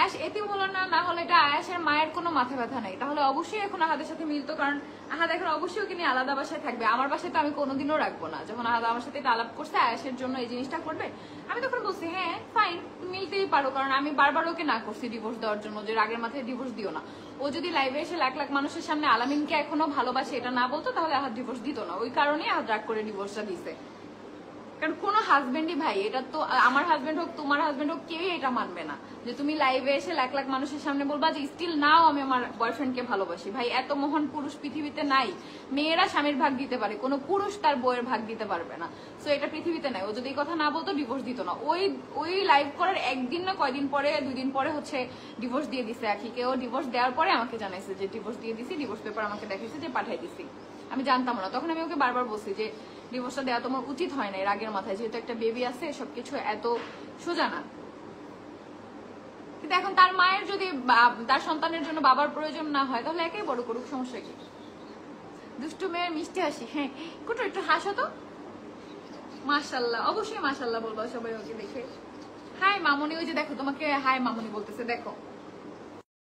আয়াস এতিম হলো না, না হলে এটা আয়াসের মায়ের কোনো মাথা ব্যথা নেই, তাহলে অবশ্যই এখন আহাদের সাথে মিলতো, কারণ আহাদ এখন অবশ্যই ওকে নিয়ে আলাদা বাসায় থাকবে। আমার বাসায় তো আমি কোনোদিনও রাখবো না। যখন আহাদ আমার সাথে এটা আলাপ করছে আয়াসের জন্য এই জিনিসটা করবে, আমি তখন বলছি হ্যাঁ ফাইন, মিলতেই পারো, কারণ আমি বারবার ওকে না করছি ডিভোর্স দেওয়ার জন্য, যে রাগের মাথায় ডিভোর্স দিও না। ও যদি লাইভে এসে লাখ লাখ মানুষের সামনে আলামিনকে এখনো ভালোবাসে এটা না বলতো, তাহলে আহাদ ডিভোর্স দিত না। ওই কারণেই আহাদ রাগ করে ডিভোর্সটা দিছে। কারণ কোনো হাজবেন্ডই ভাই, এটা তো আমার হাজবেন্ড হোক তোমার হাজবেন্ড হোক কেউই এটা মানবে না যে তুমি লাইভে এসে লাখ লাখ মানুষের সামনে বলবা যে স্টিল নাও আমি আমার বয়ফ্রেন্ডকে ভালোবাসি। ভাই এত মহান পুরুষ পৃথিবীতে নাই। মেয়েরা স্বামীর ভাগ দিতে পারে, কোনো পুরুষ তার বউয়ের ভাগ দিতে পারবে না। সো এটা পৃথিবীতে নাই। ও যদি এই কথা না বলতো ডিভোর্স দিত না। ওই লাইভ করার একদিন না কয়দিন পরে, 2 দিন পরে হচ্ছে ডিভোর্স দিয়ে দিছে আখিকে। ও ডিভোর্স দেওয়ার পরে আমাকে জানাইছে যে ডিভোর্স দিয়ে দিছি, ডিভোর্স পেপার আমাকে দেখাইছে যে পাঠাই দিছি। আমি জানতাম না, তখন আমি ওকে বারবার বলছি যে ডিভোর্সটা দেওয়া তোমার উচিত হয় না এর আগের মাথায়, যেহেতু একটা বেবি আছে সবকিছু এত সোজা না। কিন্তু এখন তার মায়ের যদি তার সন্তানের জন্য বাবার প্রয়োজন না হয়, তাহলে একাই বড় করুক, সমস্যা কি? দুষ্টু মেয়ের মিষ্টি হাসি, হ্যাঁ কুটু একটু হাসো তো। মাশাল্লাহ, অবশ্যই মাশাল্লাহ বলবো সবাই ওকে দেখে। হাই মামনি, ওই যে দেখো তোমাকে হাই মামনি বলতেছে, দেখো।